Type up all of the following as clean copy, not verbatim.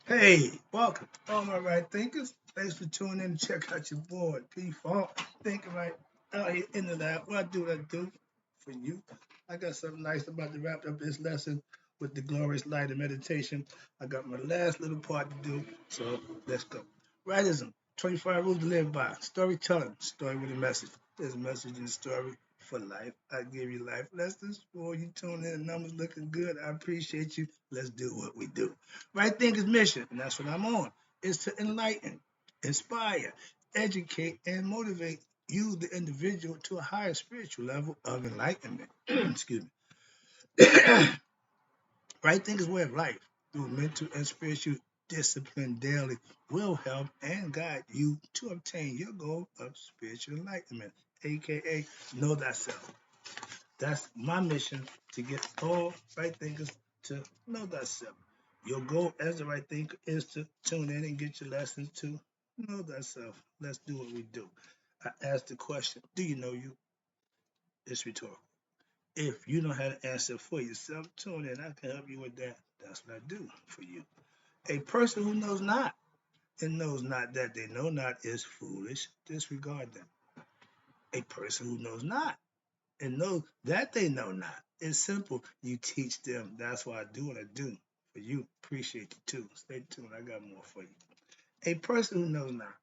Hey, welcome, all my right thinkers. Thanks for tuning in to check out your boy, P Funk. Thinking right out here in the lab. What I do for you. I got something nice about to wrap up this lesson with the glorious light of meditation. I got my last little part to do, so let's go. Rightism, 25 rules to live by. Storytelling, story with a message. There's a message in the story for life. I give you life lessons for you tune in. Numbers looking good. I appreciate you. Let's do what we do. Right Thinkers mission, and that's what I'm on, is to enlighten, inspire, educate, and motivate you, the individual, to a higher spiritual level of enlightenment. Excuse me. Right Thinkers way of life through mental and spiritual discipline daily will help and guide you to obtain your goal of spiritual enlightenment, aka know thyself. That's my mission, to get all right thinkers to know thyself. Your goal as a right thinker is to tune in and get your lessons to know thyself. Let's do what we do. I asked the question, do you know you? It's rhetorical. If you don't have an answer for yourself, tune in. I can help you with that. That's what I do for you. A person who knows not and knows not that they know not is foolish. Disregard them. A person who knows not and know that they know not. It's simple. You teach them. That's why I do what I do for you. Appreciate you too. Stay tuned. I got more for you. A person who knows not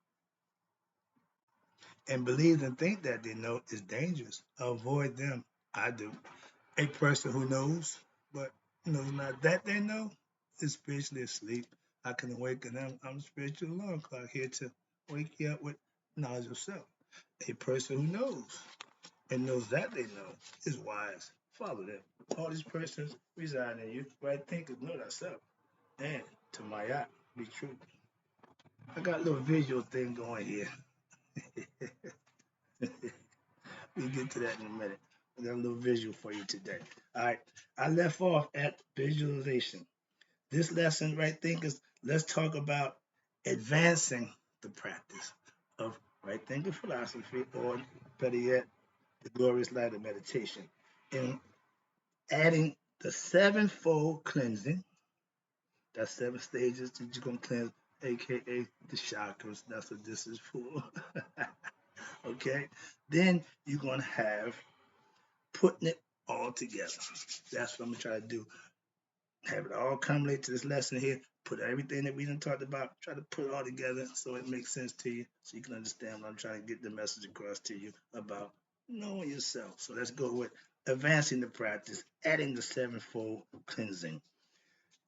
and believes and think that they know is dangerous. Avoid them. I do. A person who knows but knows not that they know is spiritually asleep. I can awaken them. I'm a spiritual alarm clock here to wake you up with knowledge of self. A person who knows and knows that they know is wise. Follow them. All these persons reside in you. Right thinkers know thyself. And to my eye, be true. I got a little visual thing going here. We'll get to that in a minute. I got a little visual for you today. All right. I left off at visualization. This lesson, right thinkers, let's talk about advancing the practice of right thinking philosophy, or better yet, the glorious light of meditation, and adding the sevenfold cleansing. That's 7 stages that you're gonna cleanse, aka the chakras. That's what this is for. Okay. Then you're gonna have putting it all together. That's what I'm gonna try to do. Have it all accumulate to this lesson here. Put everything that we done talked about. Try to put it all together so it makes sense to you, so you can understand what I'm trying to get the message across to you about knowing yourself. So let's go with advancing the practice, adding the sevenfold cleansing,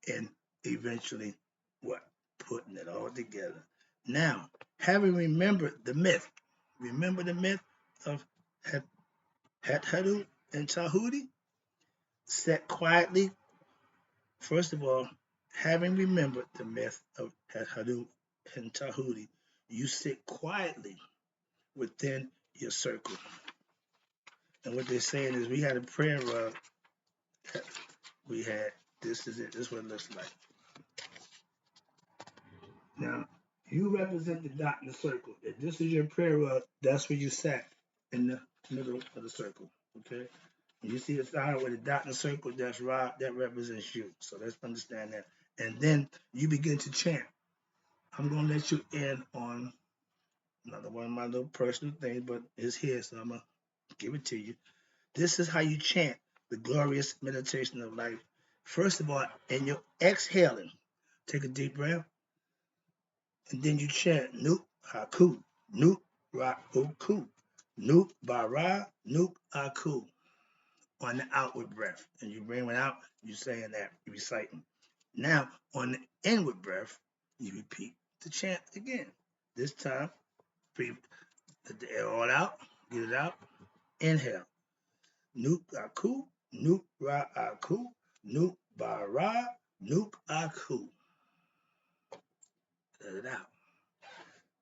and eventually what? Putting it all together. Now, having remembered the myth, remember the myth of Hathadu and Tahuti? Sat quietly. First of all, having remembered the myth of Hathadu and Tahuti, you sit quietly within your circle. And what they're saying is, we had a prayer rug. We had, this is it. This is what it looks like. Now, you represent the dot in the circle. If this is your prayer rug, that's where you sat, in the middle of the circle. Okay? And you see the sign with the dot in the circle, that's Ra, that represents you. So let's understand that. And then you begin to chant. I'm going to let you in on another one of my little personal things, but it's here, so I'm going to give it to you. This is how you chant the glorious meditation of life. First of all, in your exhaling, take a deep breath. And then you chant Nuk Haku, Nuk Ra Uku, Nuk Bara, Nuk Aku on the outward breath. And you bring it out, you're saying that, you're reciting. Now, on the inward breath, you repeat the chant again. This time, breathe the air all out, get it out. Inhale. Nuk Aku, Nuk Ra Aku, Nuk Bara, Nuk Aku. Let it out.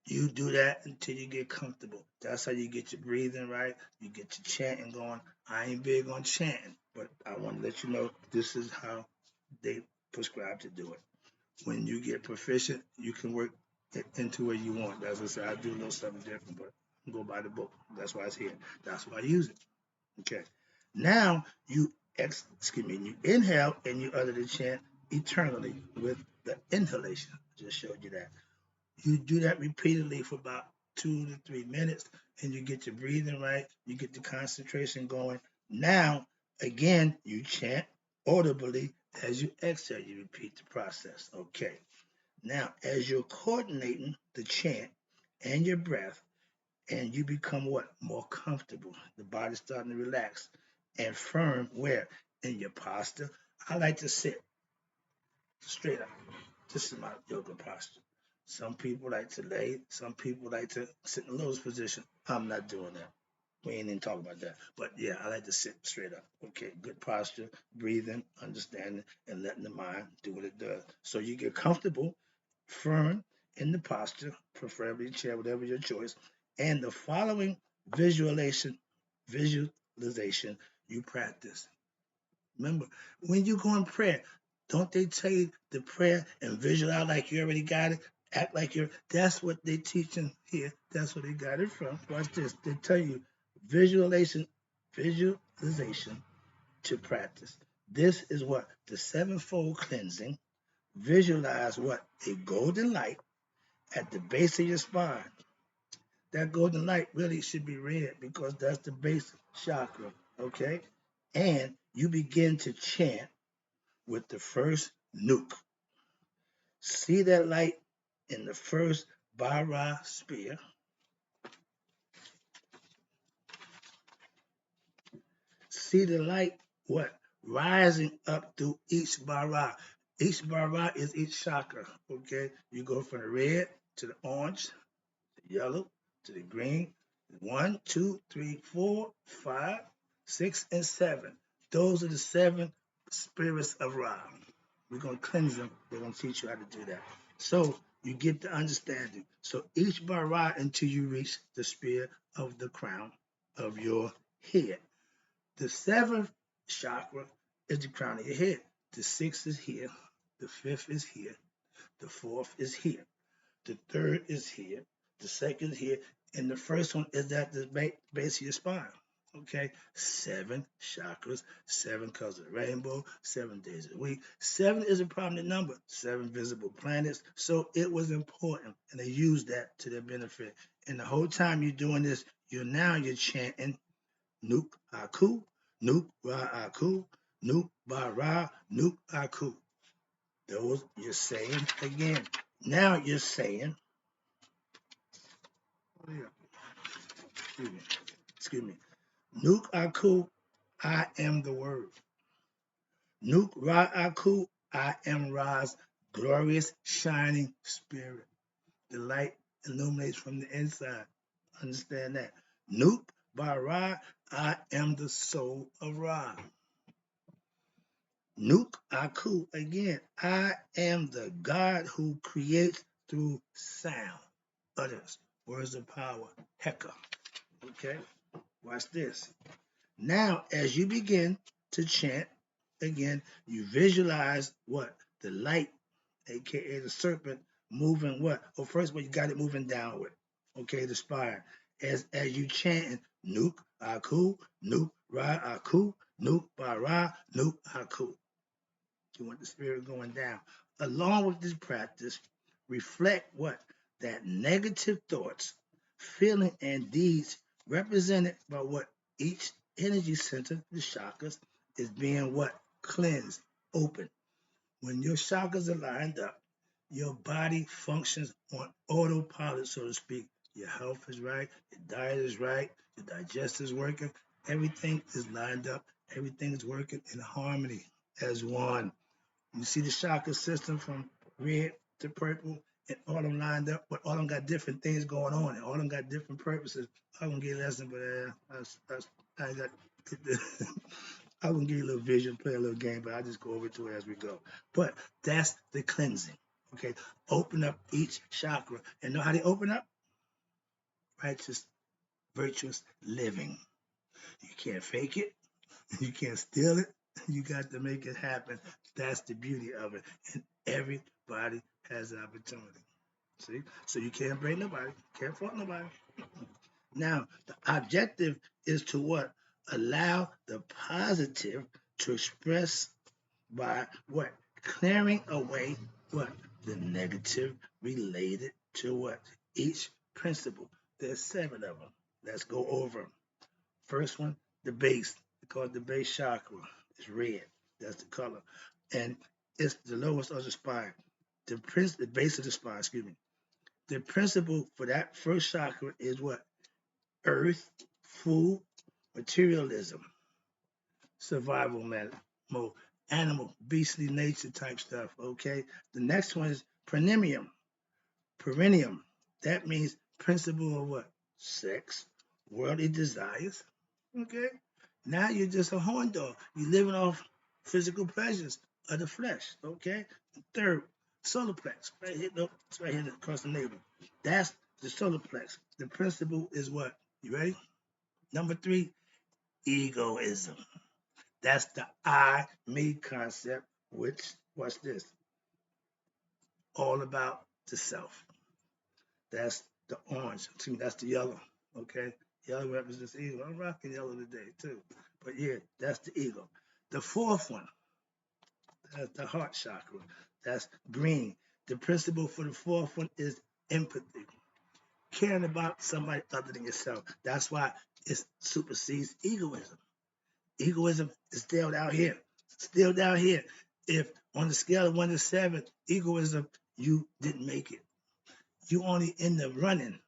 You do that until you get comfortable. That's how you get your breathing right. You get your chanting going. I ain't big on chanting, but I want to let you know this is how they prescribe to do it. When you get proficient, you can work it into where you want. As I said, I do a little something different, but go by the book. That's why it's here. That's why I use it. Okay. Now you you inhale and you utter the chant eternally with the inhalation. just showed you that. You do that repeatedly for about 2 to 3 minutes, and you get your breathing right, you get the concentration going. Now, again, you chant audibly as you exhale. You repeat the process. Okay. Now, as you're coordinating the chant and your breath, and you become what? More comfortable. The body's starting to relax and firm where? In your posture. I like to sit straight up. This is my yoga posture. Some people like to lay, some people like to sit in lotus position. I'm not doing that. We ain't even talking about that. But yeah, I like to sit straight up. Okay, good posture, breathing, understanding, and letting the mind do what it does. So you get comfortable, firm in the posture, preferably chair, whatever your choice. And the following visualization you practice. Remember, when you go in prayer, don't they tell you the prayer and visualize like you already got it? Act like you're, that's what they teaching here. That's where they got it from. Watch this. They tell you visualization to practice. This is what? The sevenfold cleansing. Visualize what? A golden light at the base of your spine. That golden light really should be red because that's the base chakra. Okay? And you begin to chant with the first nuke. See that light in the first Bara spear. See the light, what? Rising up through each Bara. Each Bara is each chakra, okay? You go from the red to the orange, the yellow to the green. 1, 2, 3, 4, 5, 6, and 7. Those are the 7 spirits of Ra. We're going to cleanse them. We're going to teach you how to do that. So you get the understanding. So each bara until you reach the spear of the crown of your head. The 7th chakra is the crown of your head. The 6th is here. The 5th is here. The 4th is here. The 3rd is here. The 2nd is here. And the first one is at the base of your spine. Okay, 7 chakras, 7 colors of the rainbow, 7 days a week. 7 is a prominent number, 7 visible planets. So it was important, and they used that to their benefit. And the whole time you're doing this, you're chanting Nuk Aku, Nuk Ra Aku, Nuk Ba Ra, Nuk Aku. Those you're saying again. Now you're saying, oh yeah, excuse me, Nuk Aku, I am the word. Nuk Ra Aku, I am Ra's glorious shining spirit. The light illuminates from the inside. Understand that. Nuk Ba Ra, I am the soul of Ra. Nuk Aku, again, I am the God who creates through sound. Utterance, words of power, Heka. Okay, watch this. Now, as you begin to chant, again, you visualize what? The light, aka the serpent, moving what? Well, first of all, you got it moving downward. Okay, the spire. As you chant Nuk Aku, Nuk Ra Aku, Nuk Bara, Nuk Aku. You want the spirit going down. Along with this practice, reflect what? That negative thoughts, feeling, and deeds represented by what each energy center, the chakras, is being what? Cleansed, open. When your chakras are lined up, your body functions on autopilot, so to speak. Your health is right, your diet is right, your digestive is working, everything is lined up, everything is working in harmony as one. You see the chakra system from red to purple, and all them lined up, but all them got different things going on, and all them got different purposes. I won't get a lesson, but I got. I will give you a little vision, play a little game, but I just go over to it as we go. But that's the cleansing. Okay, open up each chakra, and know how they open up? Righteous, virtuous living. You can't fake it. You can't steal it. You got to make it happen. That's the beauty of it. And everybody has an opportunity. See? So you can't break nobody. Can't fault nobody. Now, the objective is to what? Allow the positive to express by what? Clearing away what? the negative related to what? Each principle. There's 7 of them. Let's go over them. First one, the base. They call it the base chakra. It's red. That's the color. And it's the lowest of the spine. The base of the spine, excuse me. The principle for that first chakra is what? Earth, food, materialism, survival mode, animal, beastly nature type stuff. Okay. The next one is perineum. Perineum. That means principle of what? Sex, worldly desires. Okay. Now you're just a horn dog. You're living off physical pleasures of the flesh. Okay. Third, solar plex. Right here, no, it's right here across the navel. That's the solar plex. The principle is what? You ready? Number 3, egoism. That's the I, me concept, which, what's this? All about the self. That's the orange. Excuse me, that's the yellow. Okay? Yellow represents ego. I'm rocking yellow today, too. But yeah, that's the ego. The fourth one, that's the heart chakra. That's green. The principle for the fourth one is empathy. Caring about somebody other than yourself. That's why it supersedes egoism. Egoism is still down here. Still down here. If on the scale of 1 to 7, egoism, you didn't make it. You only in the running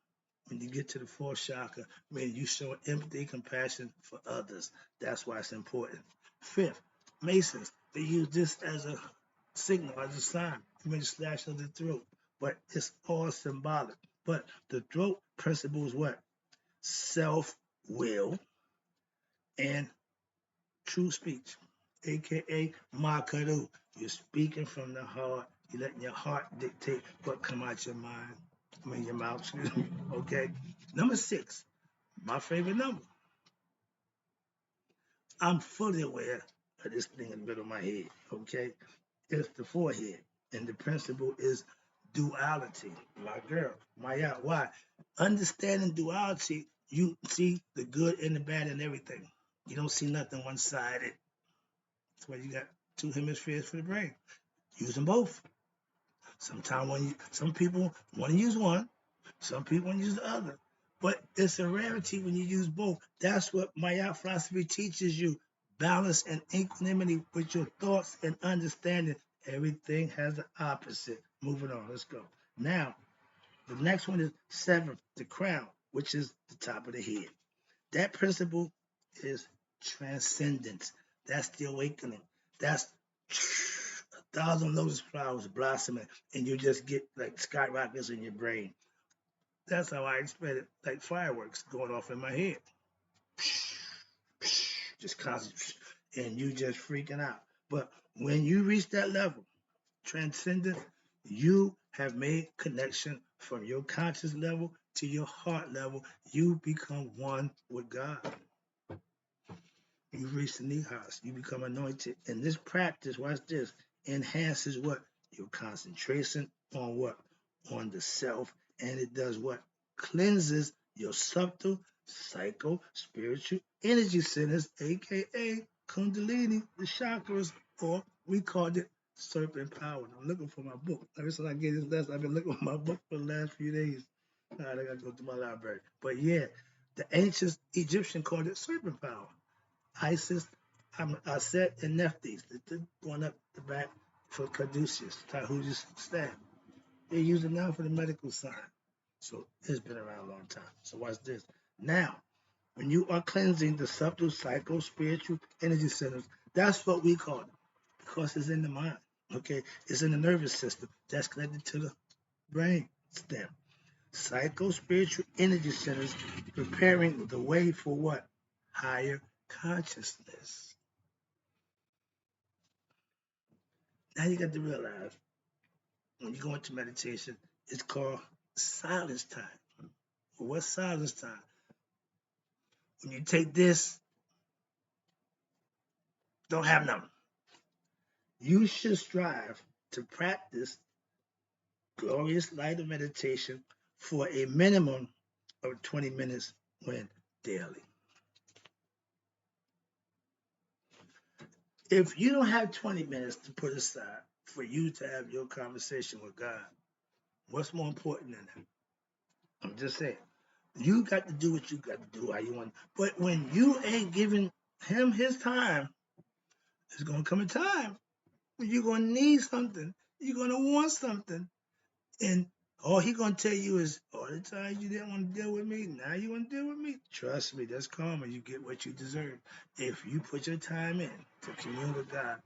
when you get to the fourth chakra, when you show empathy, compassion for others. That's why it's important. Fifth, Masons, they use this as a signal, as a sign. You may slash of the throat, but it's all symbolic. But the throat principle is what? Self-will and true speech, aka Makaru. You're speaking from the heart. You're letting your heart dictate what come out your mind. I mean your mouth, excuse me. Okay. Number 6, my favorite number. I'm fully aware of this thing in the middle of my head. Okay. It's the forehead. And the principle is duality. My girl, my out. Why? Understanding duality, you see the good and the bad in everything. You don't see nothing one-sided. That's why you got 2 hemispheres for the brain. Use them both. Sometimes some people want to use one, some people want to use the other. But it's a rarity when you use both. That's what Maya philosophy teaches you. Balance and equanimity with your thoughts and understanding. Everything has the opposite. Moving on, let's go. Now, the next one is 7, the crown, which is the top of the head. That principle is transcendence. That's the awakening. That's 1,000 lotus flowers blossoming, and you just get like skyrockets in your brain. That's how I explain it, like fireworks going off in my head. Just constant, and you just freaking out. But when you reach that level, transcendent, you have made connection from your conscious level to your heart level. You become one with God. You reach the Nihas, you become anointed. And this practice, watch this, enhances what? Your concentration on what? On the self. And it does what? Cleanses your subtle, psycho, spiritual energy centers, aka Kundalini, the chakras, or we called it serpent power. I'm looking for my book. Ever since I get this lesson, I've been looking for my book for the last few days. All right, I gotta go to my library. But yeah, the ancient Egyptian called it serpent power. Isis, Aset, and Nephthys. They're going up the back for Caduceus, Tahutis staff. They use it now for the medical side. So it's been around a long time. So watch this. Now, when you are cleansing the subtle psycho spiritual energy centers, that's what we call it. Because it's in the mind. Okay? It's in the nervous system. That's connected to the brain stem. Psycho spiritual energy centers preparing the way for what? Higher consciousness. Now you got to realize when you go into meditation, it's called silence time. What's silence time? When you take this, don't have nothing. You should strive to practice glorious light of meditation for a minimum of 20 minutes when daily. If you don't have 20 minutes to put aside, for you to have your conversation with God. What's more important than that? I'm just saying. You got to do what you got to do how you want. But when you ain't giving him his time, there's gonna come a time when you're gonna need something. You're gonna want something. And all he gonna tell you is all the time you didn't want to deal with me, now you want to deal with me. Trust me, that's karma. You get what you deserve. If you put your time in to commune with God,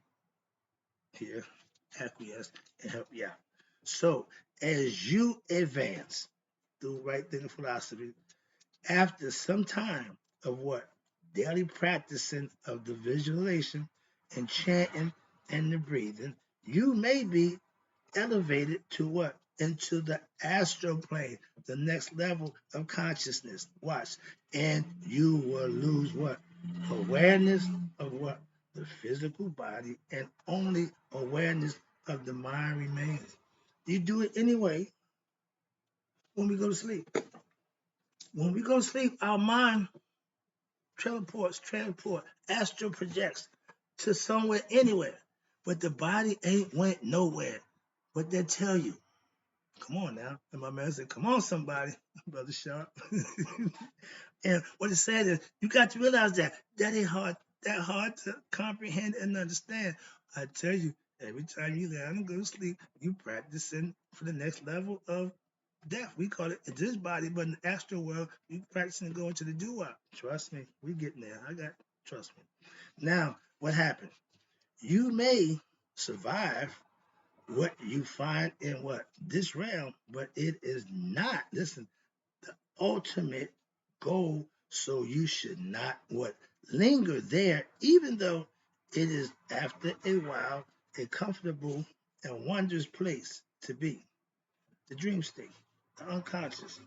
here, acquiesce and help you out. So as you advance through right thinking philosophy, after some time of what? Daily practicing of the visualization and chanting and the breathing, you may be elevated to what? Into the astral plane, the next level of consciousness. Watch. And you will lose what? Awareness of what? The physical body, and only awareness of the mind remains. You do it anyway when we go to sleep. When we go to sleep, our mind transport, astral projects to somewhere, anywhere. But the body ain't went nowhere. What they tell you. Come on now. And my man said, come on, somebody, Brother Sharp. And what it said is, you got to realize that ain't hard to comprehend and understand. I tell you, every time you lay down and go to sleep, you practicing for the next level of death. We call it this body, but in the astral world, you practicing going to the doo-wop. Trust me, we getting there. Trust me. Now, what happened? You may survive what you find in what? This realm, but it is not, listen, the ultimate goal. So you should not what? Linger there, even though it is after a while a comfortable and wondrous place to be. The dream state, the unconscious,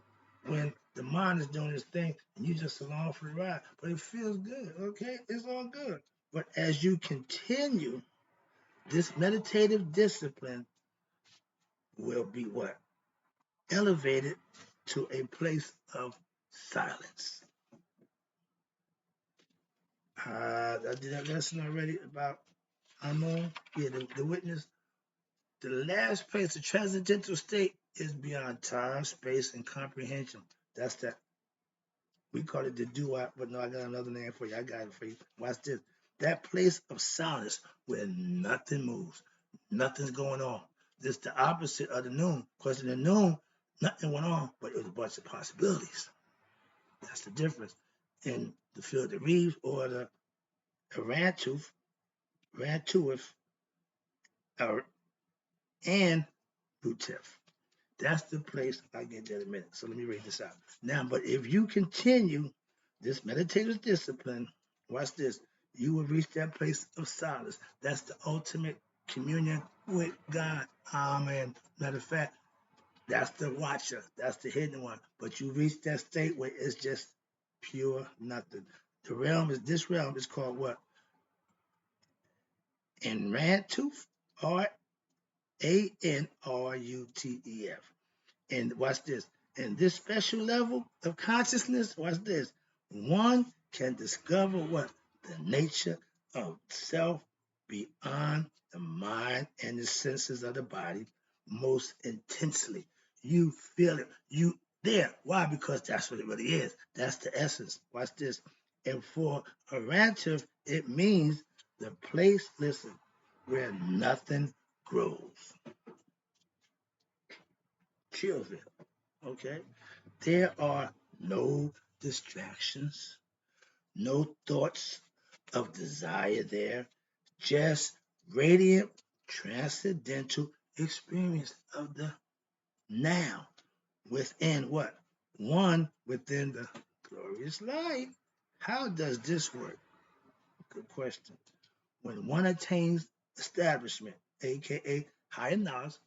when the mind is doing its thing and you just along for the ride, but it feels good, okay? It's all good. But as you continue, this meditative discipline will be what? Elevated to a place of silence. I did that lesson already about Amun. Yeah, the witness. The last place, the transcendental state, is beyond time, space, and comprehension. That's that. We call it the doo-wop, but no, I got another name for you. I got it for you. Watch this. That place of silence where nothing moves, nothing's going on. This is the opposite of the noon. Because in the noon, nothing went on, but it was a bunch of possibilities. That's the difference. In the field of Reeves or the Rantuth, and Butef. That's the place. I'll get there in a minute. So let me read this out. Now, but if you continue this meditative discipline, watch this, you will reach that place of silence. That's the ultimate communion with God. Amen. Matter of fact, that's the watcher. That's the hidden one. But you reach that state where it's just pure nothing. This realm is called what? Enrantuf, Anrutef. And watch this. In this special level of consciousness, watch this. One can discover what? The nature of self beyond the mind and the senses of the body most intensely. You feel it. You there. Why? Because that's what it really is. That's the essence. Watch this. And for a rancher, it means the place, listen, where nothing grows. Children. Okay? There are no distractions, no thoughts of desire there, just radiant, transcendental experience of the now within what? One within the glorious light. How does this work? Good question. When one attains establishment, aka higher knowledge,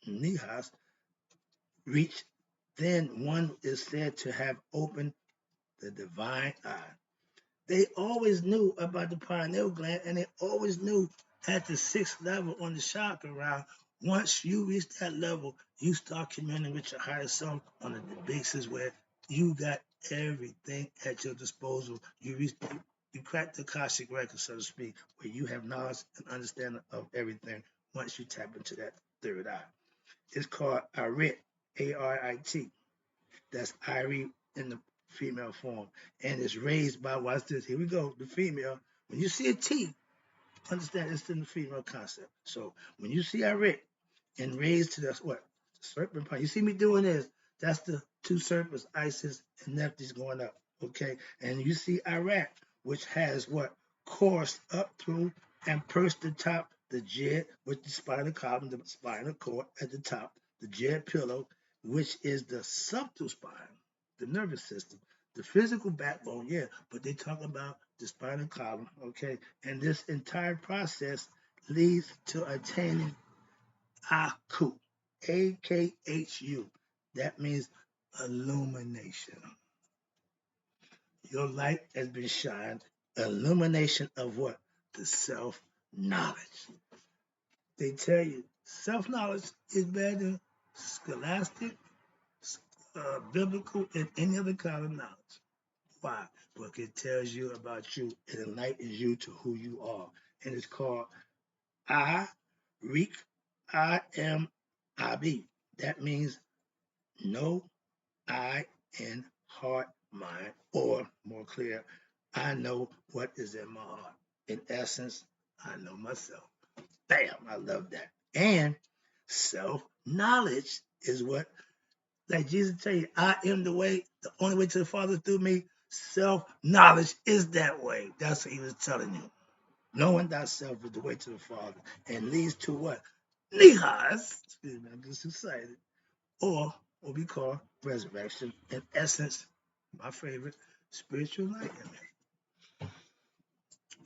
nihas, reach, then one is said to have opened the divine eye. They always knew about the pineal gland, and they always knew at the sixth level on the chakra round, once you reach that level, you start communing with your higher self on the basis where you got everything at your disposal. You crack the Akashic record, so to speak, where you have knowledge and understanding of everything once you tap into that third eye. It's called ARIT, A-R-I-T. That's Irie in the female form. And it's raised by, watch this, here we go, the female. When you see a T, understand it's in the female concept. So when you see Irit and raised to the what? Serpent point. You see me doing this. That's the two serpents, Isis and Nephthys going up. Okay. And you see Iraq, which has what? Coursed up through and pursed the top, the jet with the spinal column, the spinal cord at the top, the jet pillow, which is the subtle spine, the nervous system, the physical backbone, yeah, but they talk about the spinal column, okay? And this entire process leads to attaining Aku, A-K-H-U. That means illumination. Your light has been shined. Illumination of what? The self-knowledge. They tell you self-knowledge is better than scholastic, biblical, and any other kind of knowledge. Why? Because it tells you about you. It enlightens you to who you are. And it's called WRIGHT, I-M-I-B. That means know, I, in heart, mind, or more clear, I know what is in my heart. In essence, I know myself. Bam, I love that. And self-knowledge is what, like Jesus tell you, I am the way, the only way to the Father through me. Self-knowledge is that way. That's what he was telling you. Knowing thyself is the way to the Father and leads to what? Nihas. Excuse me, I'm just excited. Or what we call resurrection. In essence, my favorite, spiritual enlightenment.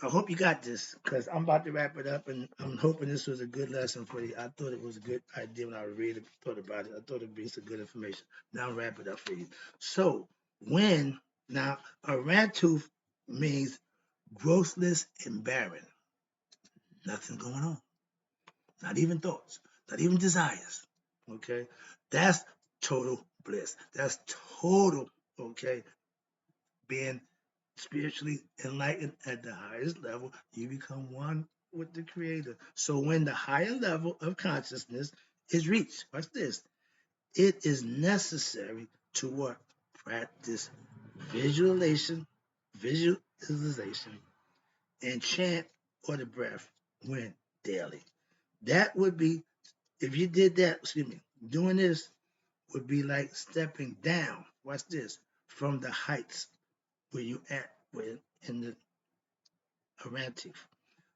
I hope you got this because I'm about to wrap it up and I'm hoping this was a good lesson for you. I thought it was a good idea when I read it, thought about it. I thought it'd be some good information. Now I'll wrap it up for you. So now a rantooth means growthless and barren. Nothing going on. Not even thoughts, not even desires. Okay? That's total bliss. That's total, okay, being spiritually enlightened at the highest level. You become one with the Creator. So when the higher level of consciousness is reached, watch this, it is necessary to what? Practice visualization, and chant or the breath when daily. That would be, if you did that, excuse me, doing this would be like stepping down, watch this, from the heights where you at with in the Arantif.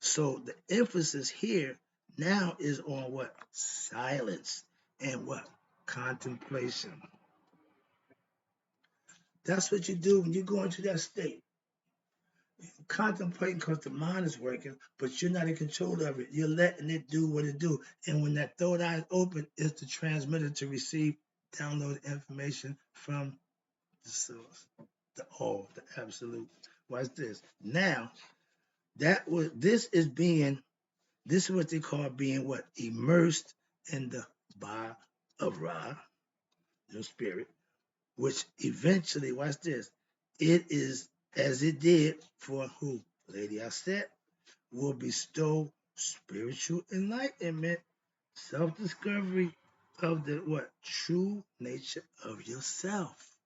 So the emphasis here now is on what? Silence and what? Contemplation. That's what you do when you go into that state. Contemplating because the mind is working, but you're not in control of it. You're letting it do what it do. And when that third eye is open, it's the transmitter to receive, download information from the source, the all, the absolute. Watch this. Now, this is what they call being what? Immersed in the Ba of Ra, your spirit, which eventually, watch this, it is as it did for who? Lady Aset, will bestow spiritual enlightenment, self-discovery of the what? True nature of yourself.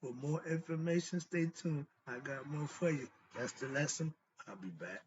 For more information, stay tuned. I got more for you. That's the lesson. I'll be back.